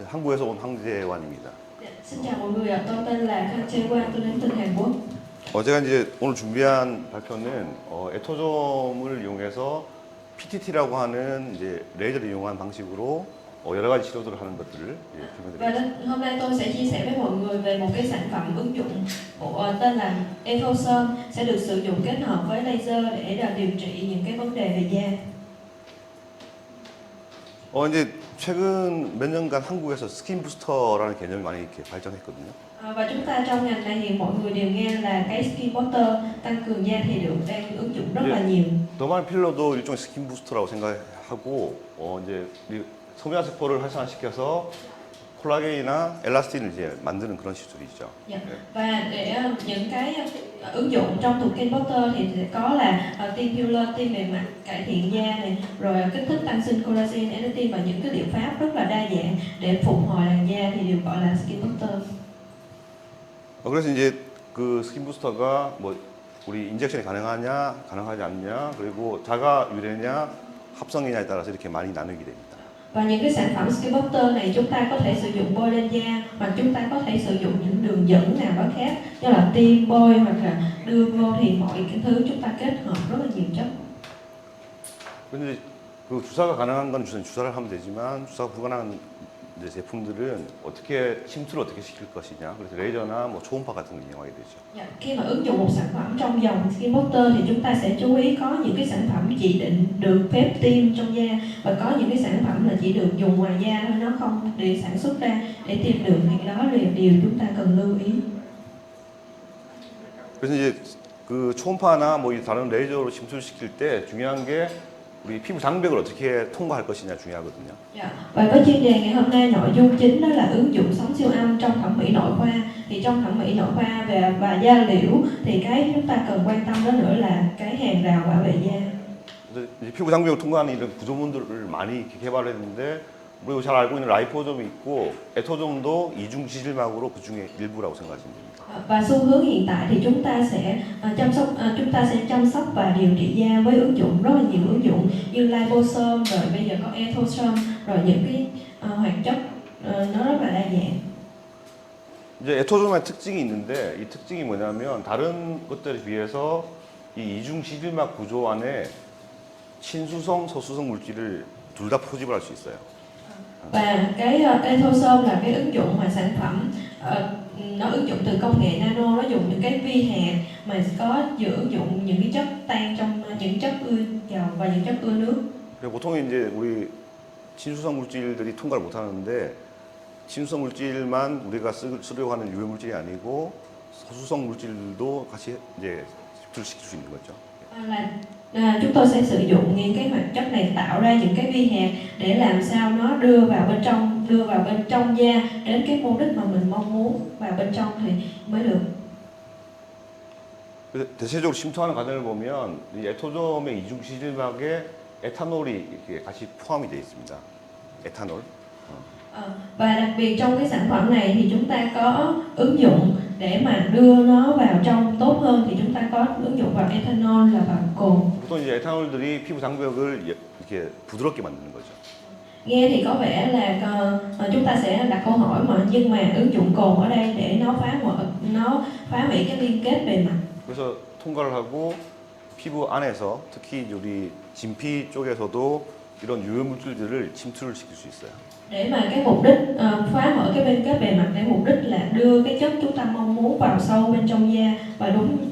한국에서 온 황재환입니다. Xin chào mọi người ạ, tôi tên là Khang Jae-won, tôi đến từ Hàn Quốc. 제가 이제 오늘 준비한 발표는 에토점을 이용해서 PTT라고 하는 이제 레이저를 이용한 방식으로 여러 가지 치료들을 하는 것들을 Và 설명드리겠습니다. hôm nay tôi sẽ chia sẻ với mọi người về một cái sản phẩm ứng dụng tên là Ethosome sẽ được sử dụng kết hợp với laser để điều trị những cái vấn đề về da. 이제 최근 몇 년간 한국에서 스킨 부스터라는 개념이 많이 이렇게 발전했거든요. Và chúng ta trong ngành này thì mọi người đều nghe là cái skin booster tăng cường da thì được đang ứng dụng rất là nhiều. 더말 필러도 일종의 스킨 부스터라고 생각하고 이제 우리 소미화 세포를 활성화시켜서 콜라겐이나 엘라스틴을 이제 만드는 그런 시술이죠. Dạ. Và để những cái ứng dụng trong thuộc skin booster thì sẽ có là tiêm filler, tiêm bề mặt, cải thiện da này, rồi kích thích tăng sinh collagen, elastin và những cái liệu pháp rất là đa dạng để phục hồi làn da thì được gọi là skin booster. 그래서 이제 그 스킨 부스터가 뭐 우리 인젝션이 가능하냐, 가능하지 않냐, 그리고 자가 유래냐, 합성이냐에 따라서 이렇게 많이 나누게 됩니다. Và những cái sản phẩm skin booster này chúng ta có thể sử dụng bôi lên da hoặc chúng ta có thể sử dụng những đường dẫn nào đó khác như là tiêm bôi hoặc là đưa vô thì mọi cái thứ chúng ta kết hợp rất là nhiều chất. 근데 그 주사가 가능한 건 주사를 하면 되지만 주사가 불가능한 이제 제품들은 어떻게 침투를 어떻게 시킬 것이냐, 그래서 레이저나 뭐 초음파 같은 걸 이용하게 되죠. Dạ. Khi mà ứng dụng một sản phẩm trong dòng skin booster thì chúng ta sẽ chú ý có những cái sản phẩm chỉ định được phép tiêm trong da và có những cái sản phẩm là chỉ được dùng ngoài da thôi, nó không được sản xuất ra để tiêm được, thì đó là điều chúng ta cần lưu ý. 그래서 이제 그 초음파나 뭐 다른 레이저로 침투시킬 때 중요한 게 우리 피부 장벽을 어떻게 통과할 것이냐 중요하거든요. Dạ. Và với chuyên đề ngày hôm nay nội dung chính đó là ứng dụng sóng siêu âm trong thẩm mỹ nội khoa. Thì trong thẩm mỹ nội khoa và da liễu thì cái chúng ta cần quan tâm đó nữa là cái hàng rào bảo vệ da. 그래서 이제 피부 장벽을 통과하는 이런 구조물들을 많이 이렇게 개발했는데 우리가 잘 알고 있는 라이포점이 있고 에토점도 이중 지질막으로 그 중에 일부라고 생각하시면 됩니다. Và xu hướng hiện tại thì chúng ta sẽ chăm sóc và điều trị da với ứng dụng rất là nhiều ứng dụng như liposome, rồi bây giờ có ethosome, rồi những cái hoạt chất nó rất là đa dạng. 이제 에토점의 특징이 있는데 이 특징이 뭐냐면 다른 것들에 비해서 이 이중 지질막 구조 안에 친수성, 소수성 물질을 둘 다 포집을 할 수 있어요. Và cái ethosome là cái ứng dụng mà sản phẩm nó ứng dụng từ công nghệ nano, nó dùng những cái vi hạt mà có vừa ứng dụng những cái chất tan trong những chất ưa dầu và những chất ưa nước. 보통 이제 우리 친수성 물질들이 통과를 못 하는데 친수성 물질만 우리가 쓰려고 하는 유해 물질이 아니고 소수성 물질도 같이 이제 집중시킬 수 있는 거죠. Chúng tôi sẽ sử dụng những cái hoạt chất này tạo ra những cái vi hạt để làm sao nó đưa vào bên trong da đến cái mục đích mà mình mong muốn vào bên trong thì mới được. 대체적으로 침투하는 과정을 보면 이 에토점의 이중 지질막에 에탄올이 이렇게 같이 포함이 되어 있습니다. 에탄올. Và đặc biệt trong cái sản phẩm này thì chúng ta có ứng dụng để mà đưa nó vào trong tốt hơn thì chúng ta có ứng dụng vào ethanol là vào cồn. 보통 이제 에탄올들이 피부 장벽을 이렇게 부드럽게 만드는 거죠. Nghe thì có vẻ là chúng ta sẽ đặt câu hỏi nhưng mà ứng dụng cồn ở đây để nó phá hủy cái liên kết bề mặt. 그래서 통과를 하고 피부 안에서 특히 우리 진피 쪽에서도 이런 유해 물질들을 침투를 시킬 수 있어요. Để mà cái mục đích phá hủy cái liên kết bề mặt để mục đích là đưa cái chất chúng ta mong muốn vào sâu bên trong da và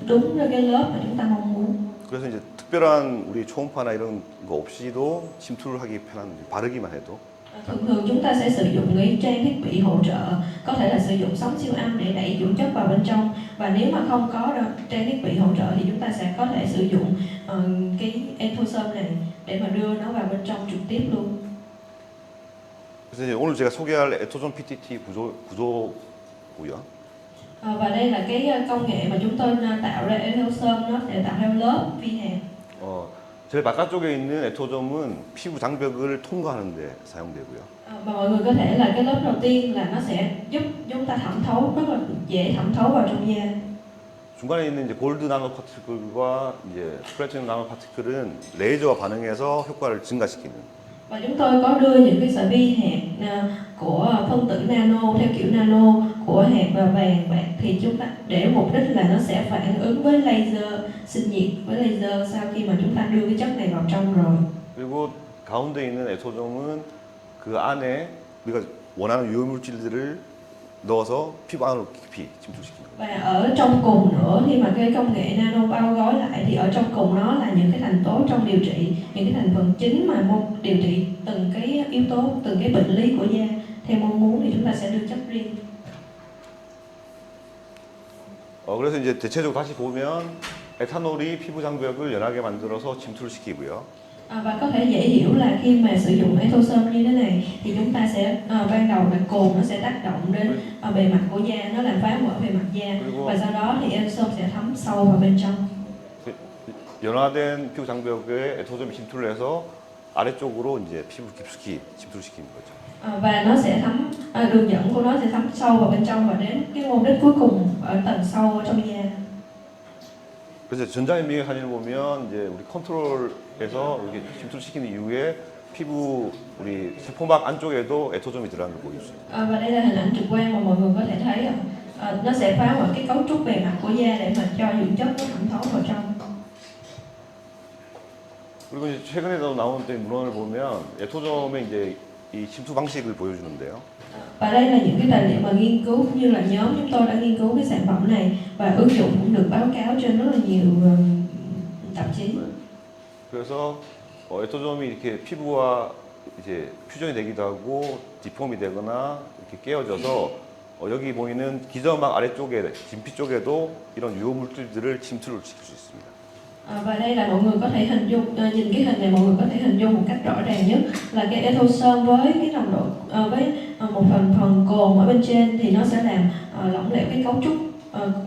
đúng cái lớp mà chúng ta mong muốn. 그래서 이제 특별한 우리 초음파나 이런 거 없이도 침투를 하기 편한 바르기만 해도. Thường chúng ta sẽ sử dụng cái trang thiết bị hỗ trợ, có thể là sử dụng sóng siêu âm để đẩy dưỡng chất vào bên trong, và nếu mà không có trang thiết bị hỗ trợ thì chúng ta sẽ có thể sử dụng cái ethosome này để mà đưa nó vào bên trong trực tiếp luôn. 그래서 이제 오늘 제가 소개할 에토존 PTT 구조고요. Và đây là cái công nghệ mà chúng tôi tạo ra ethosome, nó sẽ tạo ra lớp vi hạt. 제일 바깥쪽에 있는 에토점은 피부 장벽을 통과하는 데 사용되고요. Và mọi người có thể là cái lớp đầu tiên là nó sẽ giúp chúng ta thẩm thấu, rất là dễ thẩm thấu vào trong da. 중간에 있는 이제 골드 나노 파티클과 이제 플래티넘 나노 파티클은 레이저와 반응해서 효과를 증가시키는. Và chúng tôi có đưa những cái sợi vi hạt của phân tử nano theo kiểu nano của hạt vàng bạc thì chúng ta để mục đích là nó sẽ phản ứng với laser sinh nhiệt với laser sau khi mà chúng ta đưa cái chất này vào trong rồi. 그리고 가운데 있는 에토점은 그 안에 우리가 원하는 유해 물질들을 넣어서 피부 안으로 깊이 침투시키는 거예요. Và ở trong cùng nữa khi mà cái công nghệ nano bao gói lại thì ở trong cùng nó là những cái thành tố trong điều trị, những cái thành phần chính mà điều trị từng cái yếu tố, từng cái bệnh lý của da theo mong muốn thì chúng ta sẽ đưa chất riêng. 그래서 이제 대체적으로 다시 보면 에탄올이 피부 장벽을 연하게 만들어서 침투를 시키고요. Và có thể dễ hiểu là khi mà sử dụng ethosome như thế này thì chúng ta sẽ ban đầu là cồn nó sẽ tác động đến bề mặt của da, nó làm phá vỡ bề mặt da và sau đó thì ethosome sẽ thấm sâu vào bên trong. 연화된 피부 장벽에 에토점이 침투를 해서 아래쪽으로 이제 피부 깊숙이 침투를 시키는 거죠. Và nó sẽ thấm đường dẫn của nó sẽ thấm sâu vào bên trong và đến cái mục đích cuối cùng ở tầng sâu ở trong da. 그래서 전자현미경 사진을 보면 이제 우리 컨트롤에서 이렇게 침투시키는 이후에 피부 우리 세포막 안쪽에도 에토점이 들어가는 걸 보일 수 있어요. Và đây là hình ảnh trực quan mà mọi người có thể thấy nó sẽ phá vỡ cái cấu trúc bề mặt của da để mà cho dưỡng chất nó thẩm thấu vào trong. 그리고 이제 최근에도 나온 때 문헌을 보면 에토점의 이제 이 침투 방식을 보여주는데요. Và đây là những cái tài liệu mà nghiên cứu cũng như là nhóm chúng tôi đã nghiên cứu cái sản phẩm này và ứng dụng cũng được báo cáo trên rất là nhiều tạp chí. 그래서 에토점이 이렇게 피부와 이제 퓨전이 되기도 하고 디폼이 되거나 이렇게 깨어져서 여기 보이는 기저막 아래쪽에 진피 쪽에도 이런 유효 물질들을 침투를 시킬 수 있습니다. Và đây là mọi người có thể hình dung, nhìn cái hình này mọi người có thể hình dung một cách rõ ràng nhất là cái ethosome với cái nồng độ với một phần cồn ở bên trên thì nó sẽ làm lỏng lẻo cái cấu trúc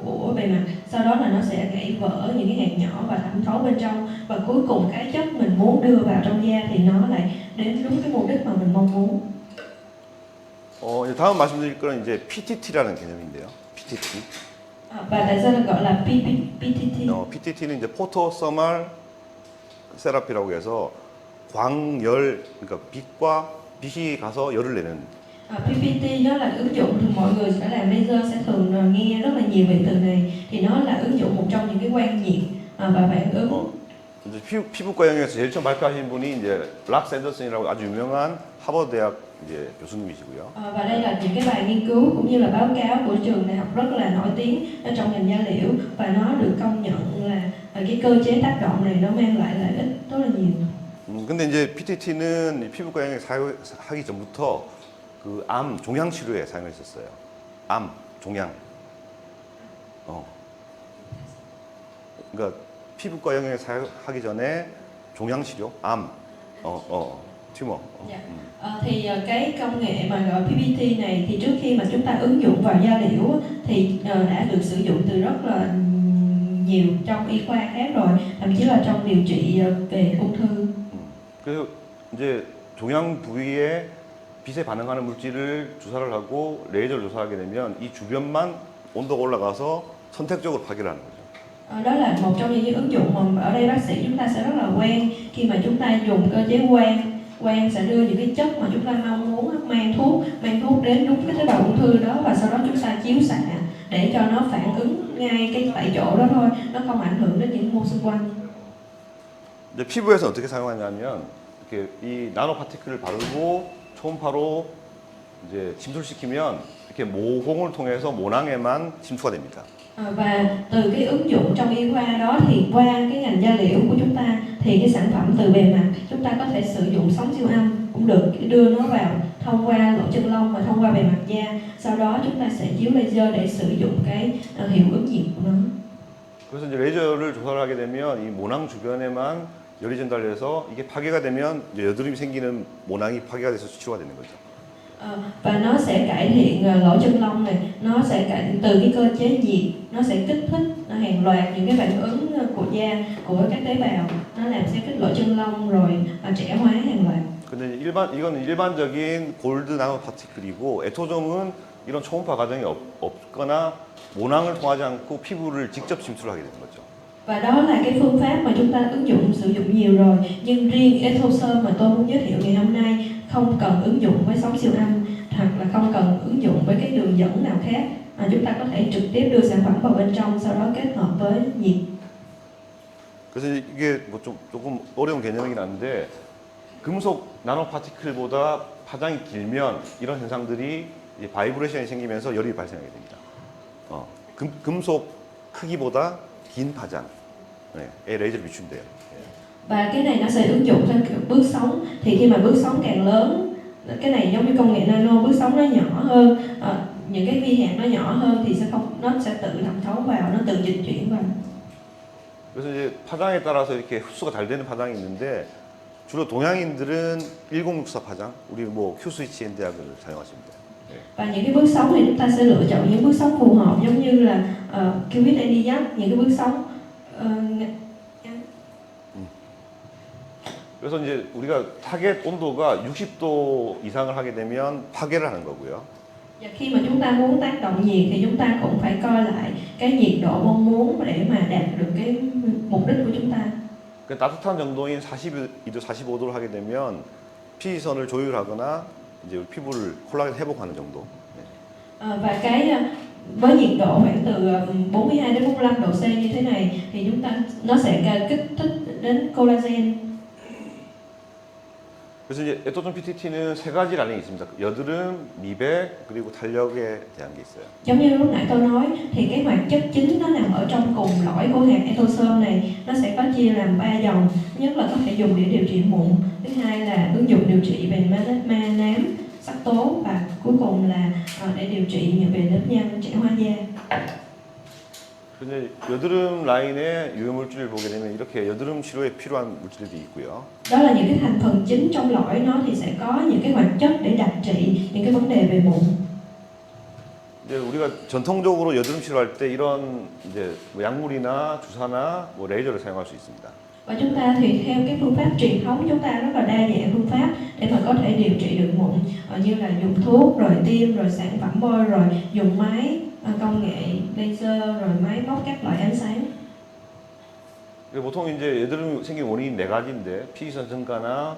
của bề mặt, sau đó là nó sẽ gãy vỡ những cái hạt nhỏ và thẩm thấu bên trong và cuối cùng cái chất mình muốn đưa vào trong da thì nó lại đến đúng cái mục đích mà mình mong muốn. 이제 다음 말씀드릴 거는 이제 PTT라는 개념인데요. PTT. Và tại sao được gọi là PTT? PTT는 이제 포토서멀 세라피라고 해서 광열, 그러니까 빛이 가서 열을 내는. PPT nó là ứng dụng thì mọi người sẽ làm laser sẽ thường nghe rất là nhiều về từ này, thì nó là ứng dụng một trong những cái quang nhiệt và phản ứng. 이제 피부과형에서 제일 처음 발표하신 분이 이제 락 샌더슨이라고 아주 유명한 하버드 대학 이제 교수님이시고요. Và đây là những cái bài nghiên cứu cũng như là báo cáo của trường đại học rất là nổi tiếng ở trong ngành da liễu và nó được công nhận là cái cơ chế tác động này nó mang lại lợi ích rất là nhiều. 근데 이제 PTT는 피부과형에 사용하기 전부터 그 암 종양 치료에 사용했었어요. 암 종양. 그러니까 피부과형에 사용하기 전에 종양 치료, 암, 튜머. Dạ. Thì cái công nghệ mà gọi PPT này thì trước khi mà chúng ta ứng dụng vào da liễu thì đã được sử dụng từ rất là nhiều trong y khoa khác rồi, thậm chí là trong điều trị về ung thư. 그래서 이제 종양 부위에 빛에 반응하는 물질을 주사를 하고 레이저를 조사하게 되면 이 주변만 온도가 올라가서 선택적으로 파괴하는 거죠. Đó là một trong những ứng dụng mà ở đây bác sĩ chúng ta sẽ rất là quen khi mà chúng ta dùng cơ chế quang sẽ đưa những cái chất mà chúng ta mong muốn mang thuốc đến đúng cái tế bào ung thư đó và sau đó chúng ta chiếu xạ để cho nó phản ứng ngay cái tại chỗ đó thôi, nó không ảnh hưởng đến những mô xung quanh. 이제 피부에서 어떻게 사용하냐면 이렇게 이 나노 파티클을 바르고 초음파로 이제 침투시키면 이렇게 모공을 통해서 모낭에만 침투가 됩니다. Và từ cái ứng dụng trong y khoa đó thì qua cái ngành da liễu của chúng ta thì cái sản phẩm từ bề mặt chúng ta có thể sử dụng sóng siêu âm cũng được, đưa nó vào thông qua lỗ chân lông và thông qua bề mặt da, sau đó chúng ta sẽ chiếu laser để sử dụng cái hiệu ứng nhiệt của nó. 그래서 이제 레이저를 조사를 하게 되면 이 모낭 주변에만 열이 전달돼서 이게 파괴가 되면 이제 여드름이 생기는 모낭이 파괴가 돼서 치료가 되는 거죠. Và nó sẽ cải thiện lỗ chân lông này, nó sẽ từ cái cơ chế nhiệt, nó sẽ kích thích hàng loạt những cái phản ứng của da, của các tế bào, nó làm sẽ kích lỗ chân lông rồi trẻ hóa hàng loạt. 근데 이건 일반적인 골드 나노 파티클이고 에토점은 이런 초음파 과정이 없거나 모낭을 통하지 않고 피부를 직접 침투하게 되는 거죠. Và đó là cái phương pháp mà chúng ta sử dụng nhiều rồi, nhưng riêng ethosome mà tôi muốn giới thiệu ngày hôm nay không cần ứng dụng với sóng siêu âm hoặc là không cần đường dẫn nào khác. Chúng ta có thể trực tiếp đưa sản phẩm vào bên trong, sau đó kết hợp với nhiệt. 그래서 이게 뭐 조금 어려운 개념이긴 한데 금속 나노 파티클보다 파장이 길면 이런 현상들이 이제 바이브레이션이 생기면서 열이 발생하게 됩니다. 금속 크기보다 긴 파장에 레이저를 비춘대요. Và cái này nó sẽ ứng dụng theo kiểu bước sóng. Thì khi mà bước sóng càng lớn, cái này giống như công nghệ nano, bước sóng nó nhỏ hơn, những cái vi hạt nó nhỏ hơn thì nó sẽ tự thẩm thấu vào, nó tự dịch chuyển vào. 그래서 이제 파장에 따라서 이렇게 흡수가 잘 되는 파장이 있는데 주로 동양인들은 1064 파장, 우리 뭐 Q 스위치 엔디약을 사용하십니다. Và những cái bước sóng thì chúng ta sẽ lựa chọn những bước sóng phù hợp, giống như là qubit NDJAK, những cái bước sóng 그래서 이제 우리가 타겟 온도가 60도 이상을 하게 되면 파괴를 하는 거고요. Và khi mà chúng ta muốn tác động nhiệt thì chúng ta cũng phải coi lại cái nhiệt độ mong muốn để mà đạt được cái mục đích của chúng ta. 그 따뜻한 정도인 42도, 45도를 하게 되면 피지선을 조율하거나 이제 우리 피부를 콜라겐 회복하는 정도. Và với nhiệt độ khoảng từ 42 đến 45 độ C như thế này thì nó sẽ kích thích đến collagen. 그래서 이제 에토존 PTT는 세 가지 라인이 있습니다. 여드름, 미백, 그리고 탄력에 대한 게 있어요. Giống như lúc nãy tôi nói thì cái hoạt chất chính nó nằm ở trong cùng lõi của hạt ethosome này, nó sẽ có chia làm 3 dòng. Thứ nhất là có thể dùng để điều trị mụn, thứ hai là ứng dụng điều trị về melasma nám, sắc tố, và cuối cùng là để điều trị về nếp nhăn, trẻ hoa da. 근데 여드름 라인의 유해 물질을 보게 되면 이렇게 여드름 치료에 필요한 물질들이 있고요. Đó là những cái thành phần chính trong lõi nó thì sẽ có những cái hoạt chất để đặc trị những cái vấn đề về mụn. 이제 우리가 전통적으로 여드름 치료할 때 이런 이제 뭐 약물이나 주사나 뭐 레이저를 사용할 수 있습니다. Và chúng ta thì theo cái phương pháp truyền thống, chúng ta rất là đa dạng phương pháp để mà có thể điều trị được mụn, như là dùng thuốc, rồi tiêm, rồi sản phẩm bôi, rồi dùng máy công nghệ laser, rồi máy móc các loại ánh sáng. 보통 이제 여드름 생긴 원인이 네 가지인데 피지선 증가나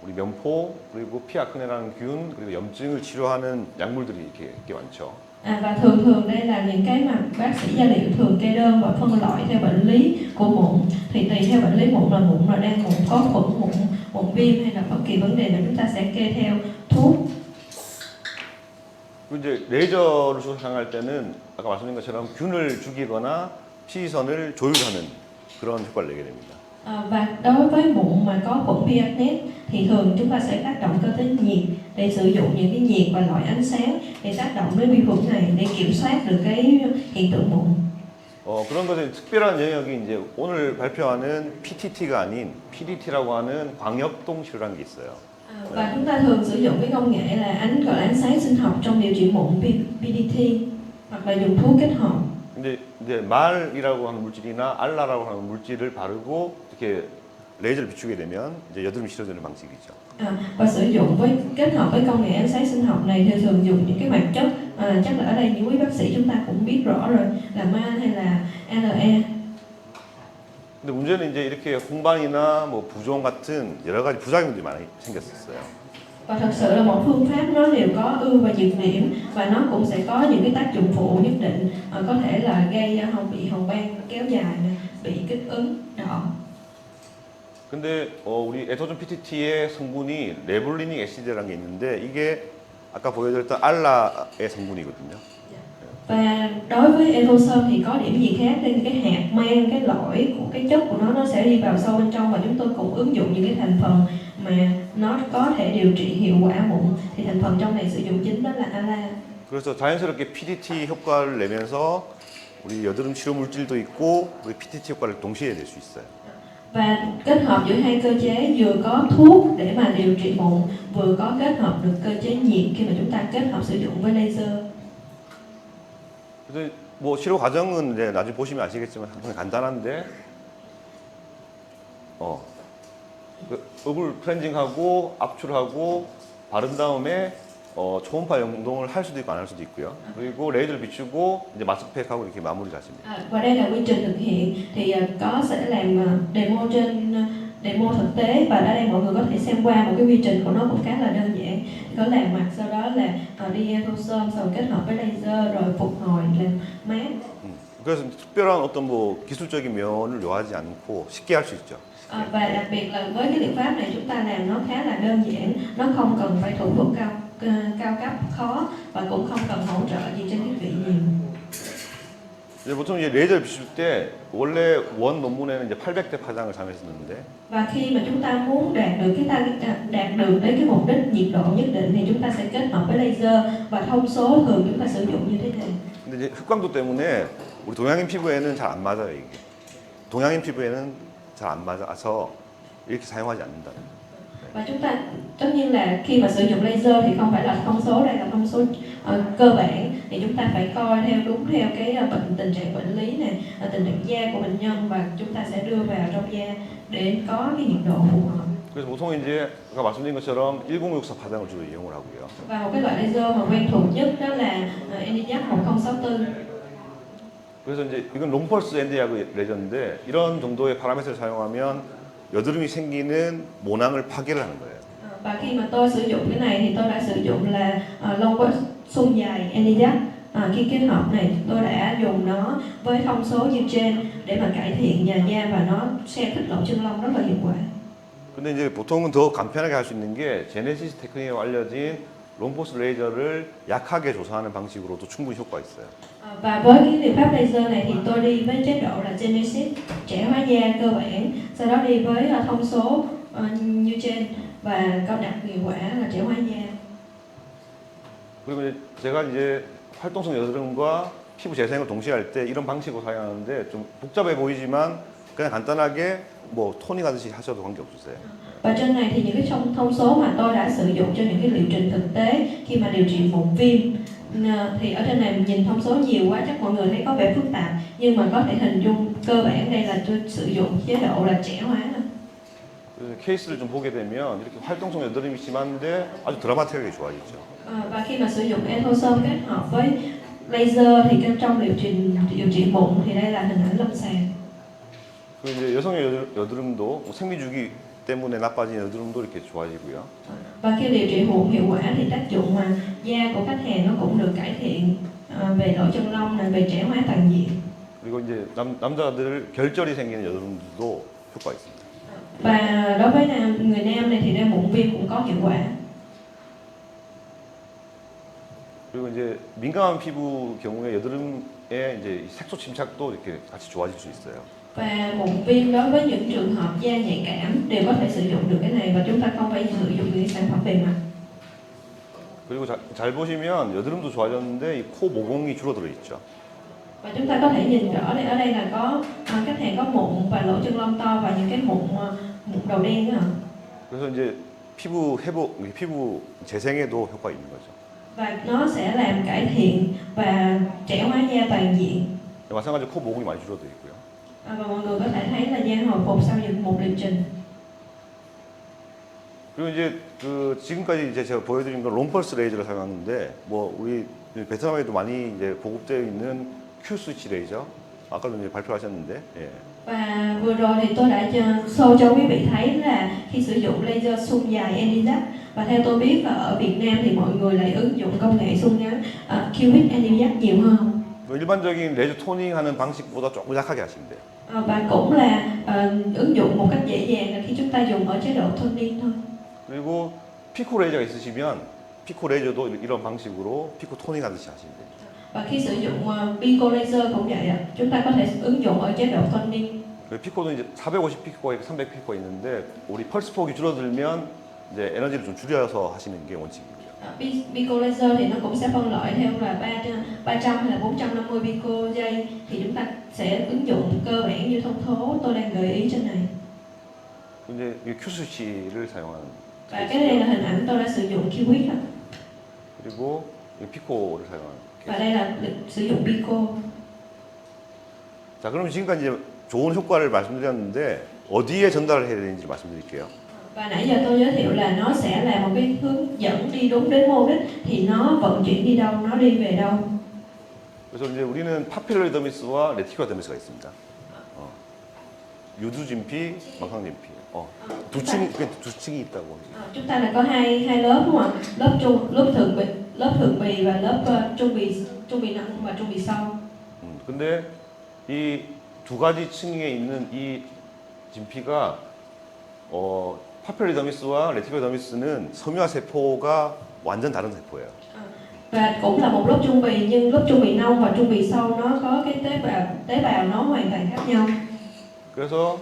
우리 면포 그리고 피아크네라는 균 그리고 염증을 치료하는 약물들이 이렇게 많죠. Và thường đây là những cái mà bác sĩ da liễu thường kê đơn và phân loại theo bệnh lý của mụn. Thì tùy theo bệnh lý mụn là đang mụn có khuẩn mụn, mụn viêm hay là bất kỳ vấn đề nào, chúng ta sẽ kê theo thuốc. 그리고 이제 레이저를 사용할 때는 아까 말씀드린 것처럼 균을 죽이거나 피지선을 조율하는 그런 효과를 내게 됩니다. Và đối với mụn mà có khuẩn Piaget thì thường chúng ta sẽ tác động cơ thể nhiệt để sử dụng những cái nhiệt và loại ánh sáng để tác động với vi khuẩn này để kiểm soát được cái hiện tượng mụn. 그런 것에 특별한 영역이 이제 오늘 발표하는 PTT가 아닌 PDT라고 하는 광역동 치료라는 게 있어요. Và chúng ta thường sử dụng cái công nghệ là gọi là ánh sáng sinh học trong điều trị mụn, PDT, hoặc là dùng thuốc kết hợp. 근데 이제 말이라고 하는 물질이나 알라라고 하는 물질을 바르고 이렇게 레이저를 비추게 되면 이제 여드름이 치료되는 방식이죠. Và sử dụng kết hợp với công nghệ ánh sáng sinh học này thì thường dùng những cái hoạt chất, chắc là ở đây những quý bác sĩ chúng ta cũng biết rõ rồi, là MAN hay là LE. 근데 문제는 이제 이렇게 홍반이나 뭐 부종 같은 여러 가지 부작용들이 많이 생겼었어요. Và thật sự là một phương pháp nó đều có ưu và nhược điểm, và nó cũng sẽ có những cái tác dụng phụ nhất định, có thể là gây bị hồng ban kéo dài, bị kích ứng đỏ. 근데 우리 에토존 PTT의 성분이 레볼리닉 애시드라는 게 있는데 이게 아까 보여드렸던 알라의 성분이거든요. Và đối với ethosome thì có điểm gì khác, nên cái hạt mang, cái lõi của cái chất của nó sẽ đi vào sâu bên trong, và chúng tôi cũng ứng dụng những cái thành phần mà nó có thể điều trị hiệu quả mụn. Thì thành phần trong này sử dụng chính đó là ALA. 그래서 자연스럽게 PDT 효과를 내면서 우리 여드름 치료 물질도 있고 우리 PTT 효과를 동시에 낼 수 있어요. Và kết hợp giữa hai cơ chế, vừa có thuốc để mà điều trị mụn, vừa có kết hợp được cơ chế nhiệt khi mà chúng ta kết hợp sử dụng với laser. 그래서 뭐 치료 과정은 이제 나중에 보시면 아시겠지만 상당히 간단한데, 얼굴 클렌징하고 압출하고 바른 다음에 초음파 연동을 할 수도 있고 안 할 수도 있고요. 그리고 레이저를 비추고 이제 마스크팩하고 이렇게 마무리 하십니다. Và đây là quy trình thực hiện, thì sẽ làm demo thực tế, và ở đây mọi người có thể xem qua một cái quy trình của nó cũng khá là đơn giản. có làm mặt, sau đó là đi aerosol, sau kết hợp với laser rồi phục hồi làm mát. 그래서 특별한 어떤 뭐 기술적인 면을 요하지 않고 쉽게 할 수 있죠. Và đặc biệt là với cái liệu pháp này chúng ta làm nó khá là đơn giản, nó không cần phải thủ thuật cao cấp khó và cũng không cần hỗ trợ gì trên thiết bị nhiều. 이제 보통 이제 레이저를 비출 때 원래 원 논문에는 이제 800대 파장을 사용했었는데 Và khi mà chúng ta muốn đạt được đạt được đến cái mục đích nhiệt độ nhất định thì chúng ta sẽ kết hợp với laser và thông số thường chúng ta sử dụng như thế này. 근데 이제 흑광도 때문에 우리 동양인 피부에는 잘 안 맞아요 이게. 동양인 피부에는 잘 안 맞아서 이렇게 사용하지 않는다. Và chúng ta tất nhiên là khi mà sử dụng laser thì không phải là thông số, đây là thông số cơ bản thì chúng ta phải coi đúng theo cái tình trạng bệnh lý này, tình trạng da của bệnh nhân và chúng ta sẽ đưa vào trong da để có cái nhiệt độ phù hợp. 그래서 보통 이제 아까 말씀드린 것처럼 1064 파장을 주로 이용을 하고요. Và một cái loại laser mà quen thuộc nhất đó là ENIAC 1064. 그래서 이제 이건 롱펄스 엔디아그 레저인데 이런 정도의 파라미터를 사용하면 여드름이 생기는 모낭을 파괴를 하는 거예요. Và khi mà tôi sử dụng cái này thì tôi đã sử dụng là long pulse xung dài ENIAC. Khi kết hợp này tôi đã dùng nó với thông số như trên để mà cải thiện nhà da và nó sẽ kích lỗ chân lông rất là hiệu quả. 근데 이제 보통은 더 간편하게 할 수 있는 게 제네시스 테크닉으로 알려진 롱포스 레이저를 약하게 조사하는 방식으로도 충분히 효과가 있어요. Và với cái liệu pháp laser này thì tôi đi với chế độ là Genesis trẻ hóa da cơ bản, sau đó đi với thông số như trên và có đạt hiệu quả là trẻ hóa da. 그리고 이제 제가 이제 활동성 여드름과 피부 재생을 동시에 할 때 이런 방식으로 사용하는데 좀 복잡해 보이지만 그냥 간단하게 뭐 토닝하듯이 하셔도 관계 없으세요. Và trên này thì những cái thông số mà tôi đã sử dụng cho những cái liệu trình thực tế khi mà điều trị mụn viêm thì ở trên này nhìn thông số nhiều quá chắc mọi người thấy có vẻ phức tạp, nhưng mà có thể hình dung cơ bản đây là tôi sử dụng chế độ là trẻ hóa. 케이스를 좀 보게 되면 이렇게 활동성 여드름이 심한데 아주 드라마틱하게 좋아지죠. Và khi mà sử dụng aerosol kết hợp với laser thì trong liệu trình điều trị mụn thì đây là hình ảnh lâm sàng. 그리고 이제 여성의 여드름도 생리주기 때문에 나빠진 여드름도 이렇게 좋아지고요. Và khi điều trị mụn hiệu quả thì tác dụng mà da của khách hàng nó cũng được cải thiện về lỗ chân lông này, về trẻ hóa toàn diện. 그리고 이제 남자들 결절이 생기는 여드름도 효과가 있습니다. Và đối với người nam này thì đeo mụn viêm cũng có hiệu quả. 그리고 이제 민감한 피부 경우에 여드름에 이제 색소 침착도 이렇게 같이 좋아질 수 있어요. Và mụn viêm đối với những trường hợp da nhạy cảm đều có thể sử dụng được cái này và chúng ta không phải sử dụng những sản phẩm bề mặt. 그리고 잘 보시면 여드름도 좋아졌는데 이 코 모공이 줄어들어 있죠. Và chúng ta có thể nhìn rõ đây, ở đây là có khách hàng có mụn và lỗ chân lông to và những cái mụn đầu đen đó. 그래서 이제 피부 회복, 피부 재생에도 효과가 있는 거죠. Và nó sẽ làm cải thiện và trẻ hóa da toàn diện. 마찬가지로 코 모공이 많이 줄어들어 있고요. Và mọi người có thể thấy là da hồi phục sau một liệu trình. 그리고 이제 그 지금까지 이제 제가 보여드린 건 롱펄스 레이저를 사용하는데 뭐 우리 베트남에도 많이 이제 보급되어 있는 Q 스위치 레이저 아까도 이제 발표하셨는데 예. Và vừa rồi thì tôi đã show cho quý vị thấy là khi sử dụng laser xung dài ENIAC, và theo tôi biết là ở Việt Nam thì mọi người lại ứng dụng công nghệ xung ngắn Cubic ENIAC nhiều hơn. 일반적인 레이저 토닝하는 방식보다 조금 약하게 하시면 돼요. Và cũng là ứng dụng một cách dễ dàng là khi chúng ta dùng ở chế độ toning thôi. 그리고 피코 레이저가 있으시면 피코 레이저도 이런 방식으로 피코 토닝하듯이 하시면 돼요. Và khi sử dụng pico laser cũng vậy ạ. Chúng ta có thể ứng dụng ở chế độ toning. 피코도 이제 450 피코가 있고 300 피코가 있는데 우리 펄스 폭이 줄어들면 이제 에너지를 좀 줄여서 하시는 게 원칙이고요. Pico laser thì nó cũng sẽ phân loại theo là 300 hay là 450 pico giây, thì chúng ta sẽ ứng dụng cơ bản như thông số tôi đang gợi ý trên này. 이제 이 Q 스위치를 사용하는. Và cái đây là hình ảnh tôi đã sử dụng Cubic. 그리고 이 피코를 사용하는. Và đây là sử dụng pico. 자, 그럼 지금까지 이제 좋은 효과를 말씀드렸는데 어디에 전달을 해야 되는지 말씀드릴게요. Và nãy giờ tôi giới thiệu là nó sẽ là một cái hướng dẫn đi đúng đến mục đích, thì nó vận chuyển đi đâu, nó đi về đâu. 그래서 이제 우리는 파필러리 더미스와 레티큘러 더미스가 있습니다. 유두 진피, 망상 진피. 두 층이 있다고. Chúng ta là có hai lớp đúng không ạ? Lớp thượng bì và lớp trung bì nặng và trung bì sâu. 근데 이 두 가지 층에 있는 이 진피가 파피로더미스와 레티쿠로더미스는 섬유화 세포가 완전 다른 세포예요. Và cũng là một lớp trung bì nhưng lớp trung bì nông và trung bì sâu nó có cái tế bào nó hoàn toàn khác nhau. 그래서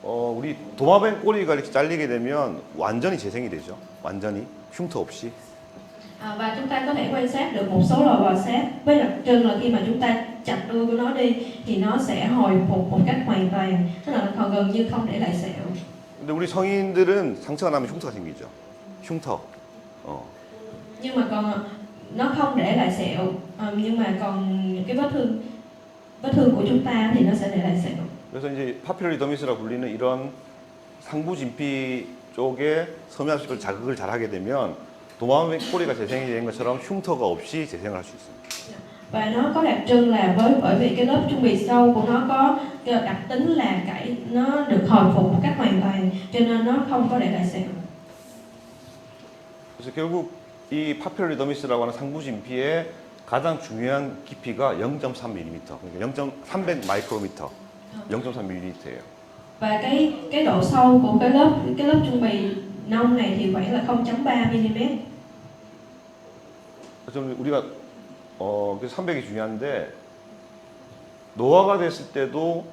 우리 도마뱀 꼬리가 이렇게 잘리게 되면 완전히 재생이 되죠. 완전히 흉터 없이. Và chúng ta có thể quan sát được một số loài bò sát với đặc trưng là khi mà chúng ta chặt đuôi của nó đi thì nó sẽ hồi phục một cách hoàn toàn, tức là còn gần như không để lại sẹo. 근데 우리 성인들은 상처가 나면 흉터가 생기죠. 흉터. Nhưng mà còn nó không để lại sẹo, nhưng mà còn những cái vết thương của chúng ta thì nó sẽ để lại sẹo. 그래서 이제 파피로더미스라 불리는 이런 상부 진피 쪽에 섬유화 세포를 자극을 잘 하게 되면 도마뱀 꼬리가 재생이 된 것처럼 흉터가 없이 재생을 할 수 있습니다. Và nó có đặc trưng là bởi vì cái lớp trung bì sâu của nó có cái đặc tính là nó được hồi phục một cách hoàn toàn, cho nên nó không có để lại sẹo. 그래서 결국 이 파피로더미스라고 하는 상부 진피의 가장 중요한 깊이가 0.3mm, 그러니까 0.300 마이크로미터, 0.3mm예요. Và cái độ sâu của cái lớp trung bì nông này thì khoảng là 0.3 mm. 좀 우리가 그 300이 중요한데 노화가 됐을 때도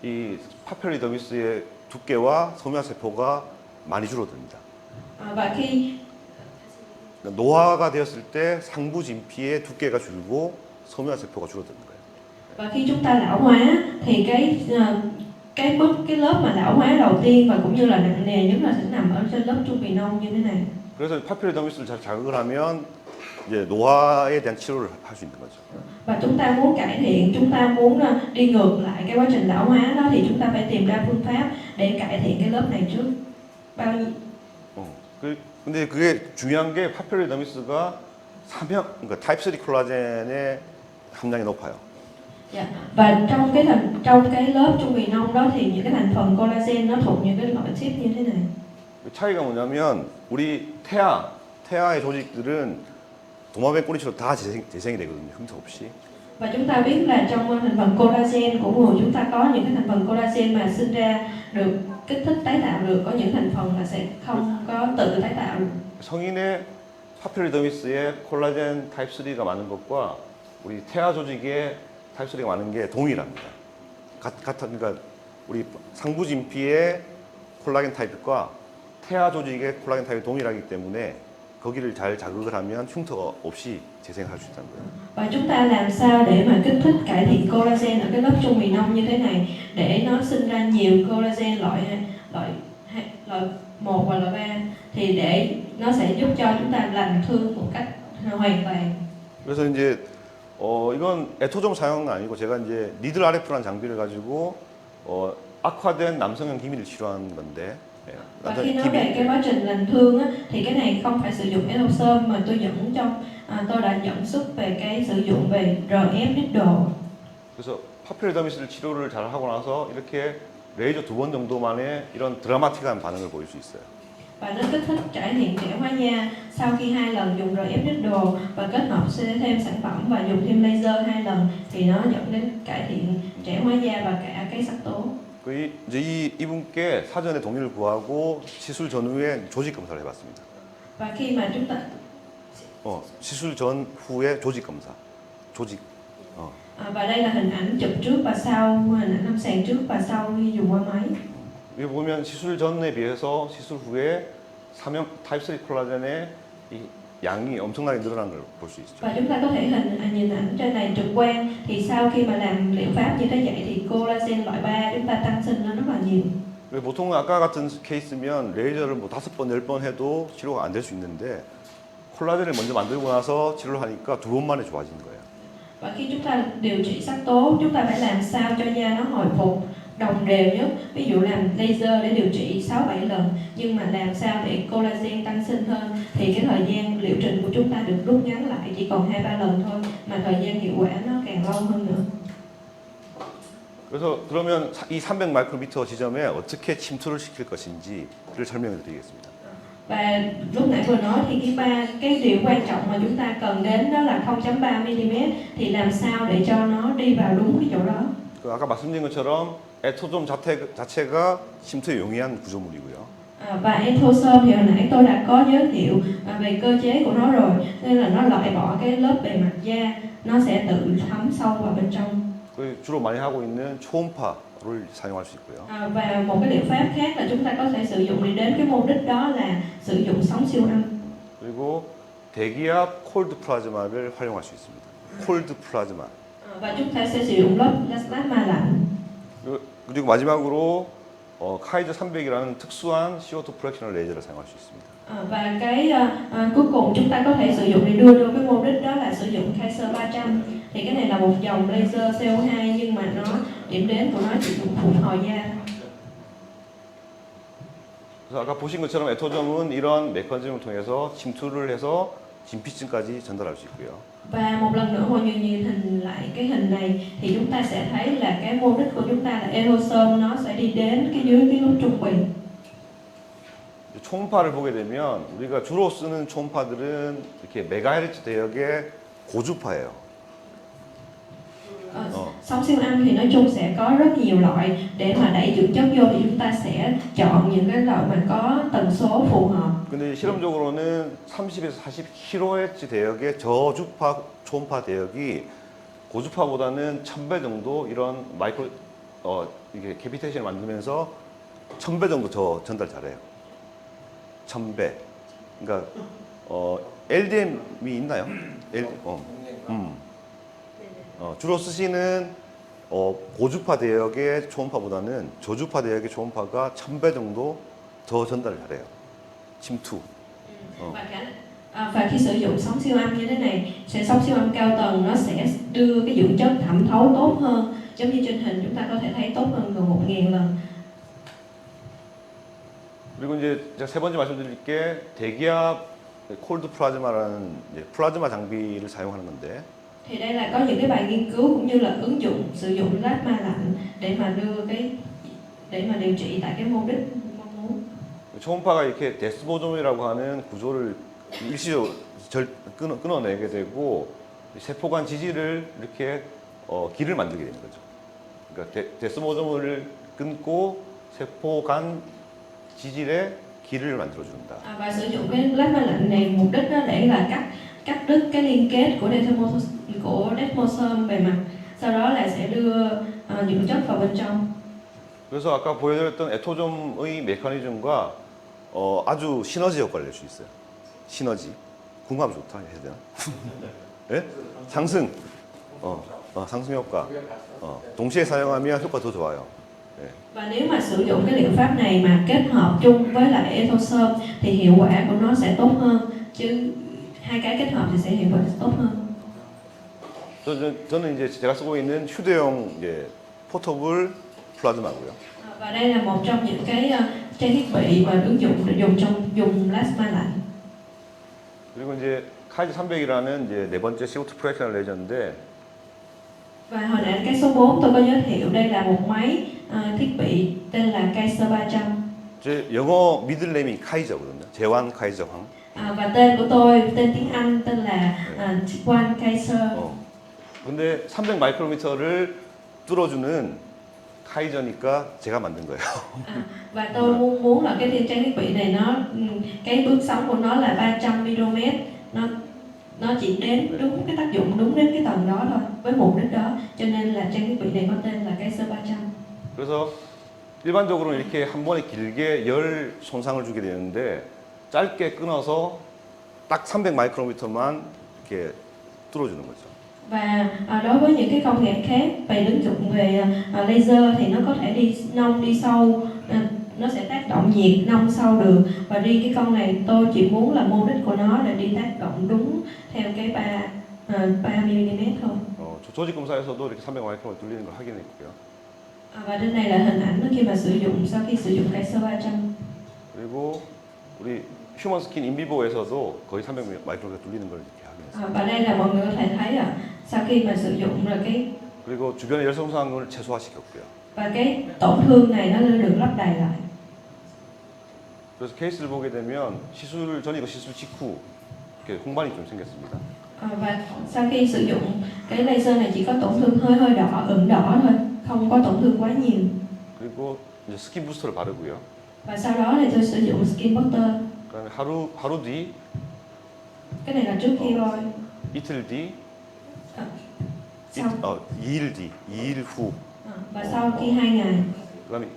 이 파피로더미스의 두께와 섬유화 세포가 많이 줄어듭니다. Và khi 노화가 되었을 때 상부 진피의 두께가 줄고 섬유화 세포가 줄어드는 거예요. và khi chúng ta lão hóa thì cái lớp mà lão hóa đầu tiên và cũng như là nặng nề nhất là sẽ nằm ở trên lớp trung bì nông như thế này. 그래서 파피로더미스를 잘 자극을 하면 이제 노화에 대한 치료를 할 수 있는 거죠. Và chúng ta muốn cải thiện, chúng ta muốn đi ngược lại cái quá trình lão hóa đó thì chúng ta phải tìm ra phương pháp để cải thiện cái lớp này trước. Bao nhiêu? 근데 그게 중요한 게 파피로더미스가 그러니까 타입 3 콜라겐의 함량이 높아요. Dạ. Và trong cái lớp trung bì nông đó thì những cái thành phần collagen nó thuộc những cái loại chip như thế này. 그 차이가 뭐냐면 우리 태아의 조직들은 도마뱀 꼬리처럼 다 재생이 되거든요. 흉터 없이. Và chúng ta biết là trong thành phần collagen của người chúng ta có những cái thành phần collagen mà sinh ra được kích thích tái tạo được, có những thành phần là sẽ không có tự tái tạo được. 성인의 파피로더미스에 콜라겐 타입 3가 많은 것과 우리 태아 조직에 타입 3가 많은 게 동일합니다. 그러니까 우리 상부 진피의 콜라겐 타입과 태아 조직의 콜라겐 타입이 동일하기 때문에 거기를 잘 자극을 하면 흉터가 없이 재생할 수 있다는 거예요. Và chúng ta làm sao để mà kích thích cải thiện collagen ở cái lớp trung bì nông như thế này để nó sinh ra nhiều collagen loại 1 và loại 3 thì để nó sẽ giúp cho chúng ta lành thương một cách hoàn toàn. 그래서 이제 이건 에토좀 사용은 아니고 제가 이제 니들 RF라는 장비를 가지고 악화된 남성형 기미를 치료하는 건데. Và khi nói về cái quá trình lành thương á, thì cái này không phải sử dụng Etosom mà tôi đã dẫn xuất về cái sử dụng về RF needle. 그래서 파피로더미스 치료를 잘 하고 나서 이렇게 레이저 2번 정도 만에 이런 드라마틱한 반응을 보일 수 있어요. Và nó kích thích trải nghiệm trẻ hóa da sau khi 2 lần dùng RF needle và kết hợp thêm sản phẩm và dùng thêm laser 2 lần thì nó dẫn đến cải thiện trẻ hóa da và cả cái sắc tố. 이제 이분께 사전에 동의를 구하고 시술 전후에 조직 검사를 해봤습니다. Và khi mà chúng ta 시술 전후에 조직 검사, 조직. Và đây là hình ảnh chụp trước và sau, hình ảnh lâm sàng trước và sau khi dùng qua máy. 여기 보면 시술 전에 비해서 시술 후에 삼형 타입 3 콜라겐의 이 양이 엄청나게 늘어난 걸 볼 수 있죠. Và chúng ta có thể nhìn ảnh trên này trực quan thì sau khi mà làm liệu pháp như thế vậy thì collagen loại 3 chúng ta tăng sinh lên rất là nhiều. 보통 아까 같은 케이스면 레이저를 뭐 5번, 10번 해도 치료가 안 될 수 있는데 콜라겐을 먼저 만들고 나서 치료를 하니까 2번 만에 좋아지는 거예요. Và khi chúng ta điều trị sắc tố, chúng ta phải làm sao cho da nó hồi phục đồng đều nhất. Ví dụ làm laser để điều trị 6-7 lần, nhưng mà làm sao để collagen tăng sinh hơn thì cái thời gian liệu trình của chúng ta được rút ngắn lại chỉ còn 2-3 lần thôi, mà thời gian hiệu quả nó càng lâu hơn nữa. 그래서 그러면 이 300 마이크로미터 지점에 어떻게 침투를 시킬 것인지를 설명해 드리겠습니다. Và lúc nãy vừa nói thì cái điều quan trọng mà chúng ta cần đến đó là 0.3 mm thì làm sao để cho nó đi vào đúng cái chỗ đó. 그 아까 말씀드린 것처럼 에토점 자체가 침투에 용이한 구조물이고요. Và enthosome thì hồi nãy tôi đã có giới thiệu về cơ chế của nó rồi, nên là nó loại bỏ cái lớp bề mặt da, nó sẽ tự thấm sâu vào bên trong. 그 주로 많이 하고 있는 초음파를 사용할 수 있고요. Và một cái liệu pháp khác là chúng ta có thể sử dụng để đến cái mục đích đó là sử dụng sóng siêu âm. 그리고 대기압 콜드 플라즈마를 활용할 수 있습니다. 콜드 플라즈마. Và chúng ta sẽ sử dụng lớp plasma lạnh. 그리고 마지막으로 카이저 300이라는 특수한 CO2 프랙셔널 레이저를 사용할 수 있습니다. Và cái cuối cùng chúng ta có thể sử dụng để đưa vô cái mục đích đó là sử dụng Kaiser 300. Thì cái này là một dòng laser CO2 nhưng mà điểm đến của nó chỉ dùng phục hồi da. 그래서 아까 보신 것처럼 에토점은 이런 메커니즘을 통해서 침투를 해서 진피층까지 전달할 수 있고요. Và một lần nữa mọi người nhìn hình lại cái hình này thì chúng ta sẽ thấy là cái mô đích của chúng ta là aerosol nó sẽ đi đến cái dưới cái nút trung bình. 초음파를 보게 되면 우리가 주로 쓰는 초음파들은 이렇게 메가헤르츠 대역의 고주파예요. Sóng siêu âm thì nói chung sẽ có rất nhiều loại, để mà đẩy dưỡng chất vô thì chúng ta sẽ chọn những cái loại mà có tần số phù hợp. 근데 실험적으로는 30에서 40 kHz 대역의 저주파 초음파 대역이 고주파보다는 1000배 정도 이런 이게 캐피테이션을 만들면서 1000배 정도 더 전달 잘해요. 1000배. 그러니까 LDM이 있나요? 주로 쓰시는 고주파 대역의 초음파보다는 저주파 대역의 초음파가 1000배 정도 더 전달을 잘해요. 침투. Và khi sử dụng sóng siêu âm như thế này, sóng siêu âm cao tần nó sẽ đưa cái dưỡng chất thẩm thấu tốt hơn, giống như trên hình chúng ta có thể thấy tốt hơn gần 1000 lần. 그리고 이제 제가 세 번째 말씀드릴 게 대기압 콜드 플라즈마라는 플라즈마 장비를 사용하는 건데. Thì đây là có những cái bài nghiên cứu cũng như là ứng dụng sử dụng plasma lạnh để mà điều trị tại cái mục đích mong muốn. 초음파가 이렇게 데스모즘이라고 하는 구조를 일시적으로 끊어내게 되고 세포간 지질을 이렇게 길을 만들게 되는 거죠. 그러니까 데스모즘을 끊고 세포간 지질에 길을 만들어 준다. Và sử dụng cái plasma lạnh này mục đích đó để là cắt đứt cái liên kết của desmosome bề mặt, sau đó là sẽ đưa dưỡng chất vào bên trong. 그래서 아까 보여드렸던 에토점의 메커니즘과 아주 시너지 효과를 낼 수 있어요. 시너지. 궁합 좋다 해야 되나? 네? 상승. 상승 효과. 동시에 사용하면 효과 더 좋아요. 네. Và nếu mà sử dụng cái liệu pháp này mà kết hợp chung với lại ethosome thì hiệu quả của nó sẽ tốt hơn, chứ hai cái kết hợp thì sẽ hiệu quả tốt hơn. 저는 이제 제가 쓰고 있는 휴대용 포터블 플라즈마고요. Và đây là một trong những cái trang thiết bị mà ứng dụng để dùng plasma lạnh. 그리고 이제 카이저 300이라는 이제 네 번째 CO2 프랙셔널 레이저인데. Và hồi nãy cái số 4 tôi có giới thiệu, đây là một máy thiết bị tên là Kaiser 300. 제 영어 미들네임이 카이저거든요. 제완 카이저 황. Và tên của tôi, tên tiếng Anh tên là Juan Kaiser. 근데 300 마이크로미터를 뚫어주는 카이저니까 제가 만든 거예요. Và tôi muốn là cái trang thiết bị này cái bước sóng của nó là 300 mm, nó chỉ đến đúng cái tác dụng đúng đến cái tầng đó thôi, với mục đích đó, cho nên là trang thiết bị này có tên là Kaiser 300. 그래서 일반적으로는 이렇게 한 번에 길게 열 손상을 주게 되는데 짧게 끊어서 딱 300 마이크로미터만 이렇게 뚫어주는 거죠. Và đối với những cái công nghệ khác về ứng dụng về laser thì nó có thể đi sâu, nó sẽ tác động nhiệt nông sâu được, và riêng cái con này tôi chỉ muốn là mục đích của nó là đi tác động đúng theo cái 3 mm thôi. 조직 검사에서도 이렇게 300 마이크로미터 뚫리는 걸 확인했고요. Và trên này là hình ảnh khi mà sau khi sử dụng Kaiser 300. 그리고 우리 휴먼 스킨 인비보에서도 거의 300 마이크로미터 뚫리는 걸 이렇게 확인했어요. Và đây là mọi người có thể thấy là sau khi mà sử dụng là cái 그리고 주변의 열성 상황을 최소화시켰고요. và cái tổn thương này nó được lấp đầy lại. 그래서 케이스를 보게 되면 시술 전이고 시술 직후 이렇게 홍반이 좀 생겼습니다. Và sau khi sử dụng cái laser này chỉ có tổn thương hơi hơi đỏ, ửng đỏ thôi, không có tổn thương quá nhiều. 그리고 이제 스킨 부스터를 바르고요. Và sau đó thì tôi sử dụng skin butter. 그다음에 하루 뒤, Cái này là trước khi bôi. 이틀 뒤, Sau 2일 뒤, 2일 후. và sau khi 2 ngày. 그다음에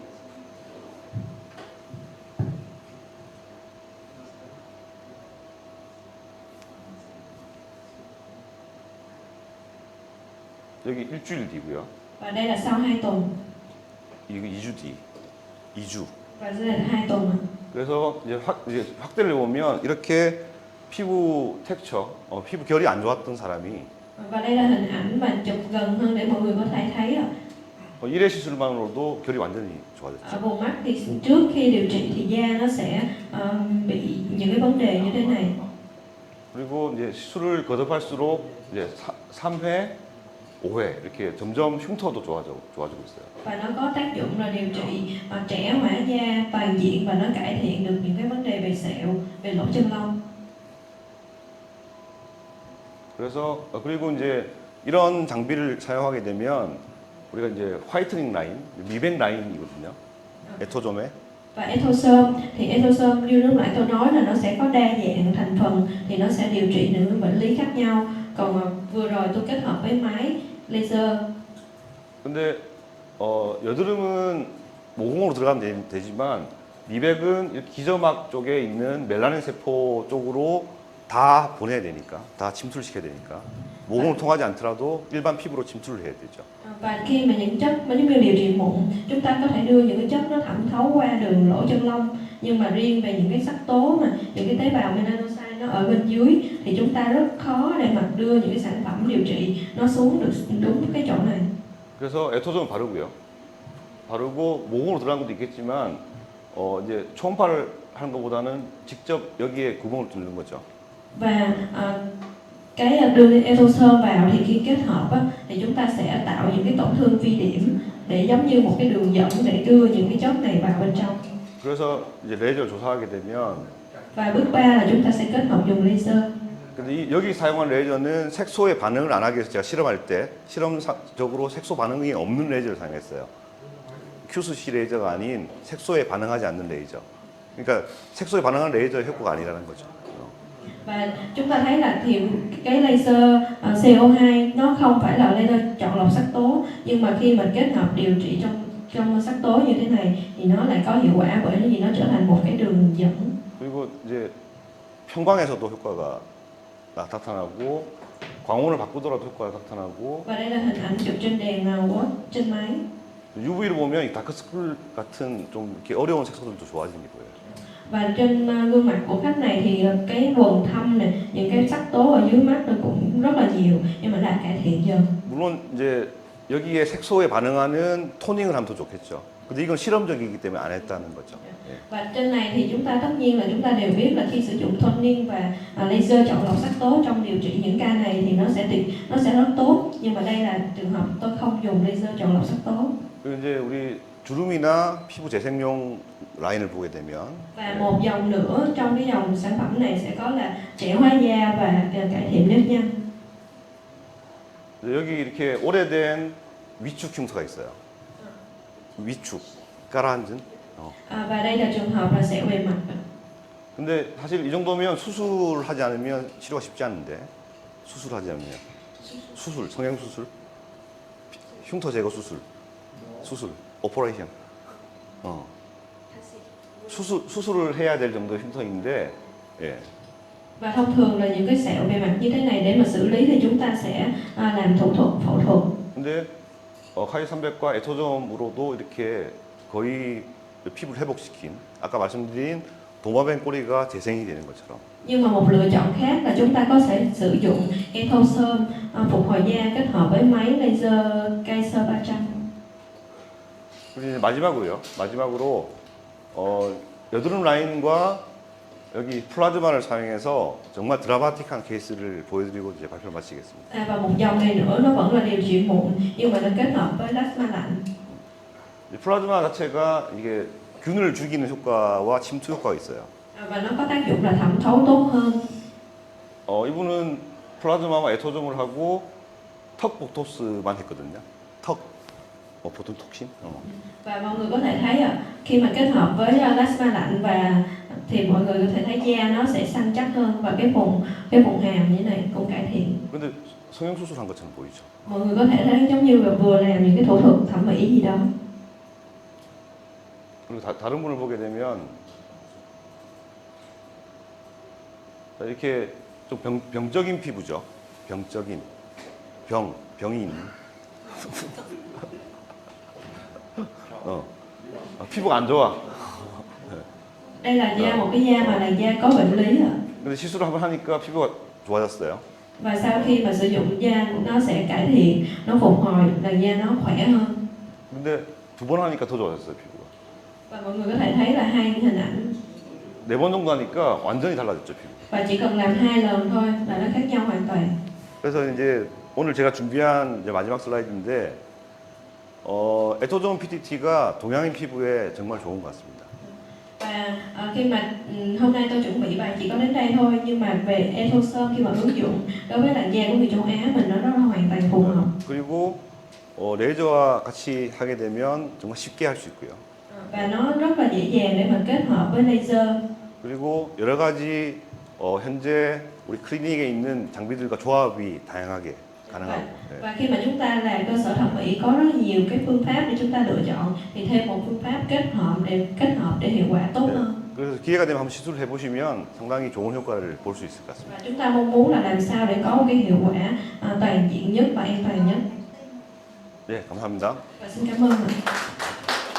여기 일주일 뒤고요. Và đây là sau 2 tuần. 이거 2주 뒤, 2주. Và đây là 2 tuần. 그래서 이제 확대를 보면 이렇게 피부 텍처, 피부 결이 안 좋았던 사람이 Và đây là hình ảnh mà chụp gần hơn để mọi người có thể thấy ạ. 1회 시술만으로도 결이 완전히 Ở 좋아졌죠. vùng mắt thì trước khi điều trị thì da nó sẽ bị những cái vấn đề như thế này. 그리고 이제 시술을 거듭할수록 이제 3회, 5회 이렇게 점점 흉터도 좋아지고 있어요. Và nó có tác dụng là điều trị trẻ hóa da toàn diện và nó cải thiện được những cái vấn đề về sẹo, về lỗ chân lông. 그래서 그리고 이제 이런 장비를 사용하게 되면 우리가 이제 화이트닝 라인, 미백 라인이거든요. 에토좀에. Và Ethosome thì Ethosome như lúc nãy tôi nói là nó sẽ có đa dạng thành phần thì nó sẽ điều trị những bệnh lý khác nhau. Còn vừa rồi tôi kết hợp với máy laser. 근데 여드름은 모공으로 들어가면 되지만 미백은 이렇게 기저막 쪽에 있는 멜라닌 세포 쪽으로 다 보내야 되니까, 다 침투를 시켜야 되니까 모공을 통하지 않더라도 일반 피부로 침투를 해야 되죠. Và khi mà những chất giống như điều trị mụn, chúng ta có thể đưa những cái chất nó thẩm thấu qua đường lỗ chân lông, nhưng mà riêng về những cái sắc tố mà những cái tế bào melanocyte nó ở bên dưới thì chúng ta rất khó để mà đưa những cái sản phẩm điều trị nó xuống được đúng cái chỗ này. 그래서 에토존 바르고 모공으로 들어간 것도 있겠지만 이제 초음파를 하는 것보다는 직접 여기에 구멍을 뚫는 거죠. Và cái đưa Ethosome vào thì khi kết hợp á, thì chúng ta sẽ tạo những cái tổn thương vi điểm để giống như một cái đường dẫn để đưa những cái chất này vào bên trong. 그래서 이제 레이저를 조사하게 되면 Và bước 3 là chúng ta sẽ kết hợp dùng laser. 근데 여기 사용한 레이저는 색소에 반응을 안 하기 위해서 제가 실험할 때 실험적으로 색소 반응이 없는 레이저를 사용했어요. QSC 레이저가 아닌 색소에 반응하지 않는 레이저. 그러니까 색소에 반응하는 레이저 효과가 아니라는 거죠. Và chúng ta thấy là thì cái laser CO2 nó không phải là laser chọn lọc sắc tố, nhưng mà khi mình kết hợp điều trị trong sắc tố như thế này thì nó lại có hiệu quả bởi vì nó trở thành một cái đường dẫn. 그리고 이제 편광에서도 효과가 나타나고 광원을 바꾸더라도 효과가 나타나고 Và đây là hình ảnh chụp trên đèn watt trên máy. UV를 보면 이 다크스쿨 같은 좀 이렇게 어려운 색소들도 좋아지는 게 보여요. Và trên gương mặt của khách này thì cái quầng thâm này, những cái sắc tố ở dưới mắt nó cũng rất là nhiều nhưng mà đã cải thiện dần. 물론 이제 여기에 색소에 반응하는 토닝을 하면 더 좋겠죠. 근데 이건 실험적이기 때문에 안 했다는 거죠. 예. Và trên này thì chúng ta tất nhiên là chúng ta đều biết là khi sử dụng toning và laser chọn lọc sắc tố trong điều trị những ca này thì nó sẽ rất tốt, nhưng mà đây là trường hợp tôi không dùng laser chọn lọc sắc tố. 그리고 이제 우리 주름이나 피부 재생용 라인을 보게 되면 Và một dòng nữa trong cái dòng sản phẩm này sẽ có là trẻ hóa da và cải thiện nếp nhăn. 여기 이렇게 오래된 위축 흉터가 있어요. 위축, 가라앉은. Và đây là trường hợp là sẹo bề mặt. 근데 사실 이 정도면 수술하지 않으면 치료가 쉽지 않은데 수술하지 않으면 성형 수술, 흉터 제거 수술, 오퍼레이션. 수술을 해야 될 정도의 흉터인데, 예. Và thông thường là những cái sẹo bề mặt như thế này để mà xử lý thì chúng ta sẽ làm thủ thuật, phẫu thuật. 근데 카이 300과 에토점으로도 이렇게 거의 피부를 회복시킨 아까 말씀드린 도마뱀 꼬리가 재생이 되는 것처럼. Nhưng mà một lựa chọn khác là chúng ta có thể sử dụng Ethosome phục hồi da kết hợp với máy laser Kaiser 300. 그리고 이제 마지막으로 여드름 라인과 여기 플라즈마를 사용해서 정말 드라마틱한 케이스를 보여드리고 이제 발표를 마치겠습니다. Và một dòng này nữa nó vẫn là điều trị mụn nhưng mà nó kết hợp với plasma lạnh. 이 플라즈마 자체가 이게 균을 죽이는 효과와 침투 효과가 있어요. Và nó có tác dụng là thẩm thấu tốt hơn. 이분은 플라즈마와 에토점을 하고 턱 보톡스만 했거든요. 턱, 보통 톡신. Và mọi người có thể thấy khi mà kết hợp với plasma lạnh và thì mọi người có thể thấy da nó sẽ săn chắc hơn và cái vùng hàm như này cũng cải thiện. 근데 성형 수술한 것처럼 보이죠. Mọi người có thể thấy giống như là vừa làm những cái thủ thuật thẩm mỹ gì đó. 그리고 다른 분을 보게 되면 자, 이렇게 좀 병적인 피부죠. 병적인 병인. 피부가 안 좋아. Đây là da một cái da mà làn da có bệnh lý. 근데 시술을 한번 하니까 피부가 좋아졌어요. Và sau khi mà sử dụng da nó sẽ cải thiện, nó phục hồi, làn da nó khỏe hơn. 근데 두 번 하니까 더 좋아졌어요, 피부가. Và mọi người có thể thấy là hai hình ảnh. 4번 정도 하니까 완전히 달라졌죠, 피부. Và chỉ cần làm 2 lần thôi là nó khác nhau hoàn toàn. 그래서 이제 오늘 제가 준비한 이제 마지막 슬라이드인데 에토존 PTT가 동양인 피부에 정말 좋은 것 같습니다. Và khi mà hôm nay tôi chuẩn bị bài chỉ có đến đây thôi, nhưng mà về Ethosol khi mà ứng dụng đối với làn da của người châu Á mình nó rất là hoàn toàn phù hợp. 그리고 레이저와 같이 하게 되면 정말 쉽게 할 수 있고요. Và nó rất là dễ dàng để mà kết hợp với laser. 그리고 여러 가지 현재 우리 클리닉에 있는 장비들과 조합이 다양하게 가능하고. Và khi mà chúng ta là cơ sở thẩm mỹ có rất nhiều cái phương pháp để chúng ta lựa chọn, thì thêm một phương pháp kết hợp để hiệu quả tốt hơn. 그래서 기회가 되면 한번 시술을 해보시면 상당히 좋은 효과를 볼 수 있을 것 같습니다. Và chúng ta mong muốn là làm sao để có một cái hiệu quả toàn diện nhất và an toàn nhất. 네, 감사합니다. Và xin cảm ơn.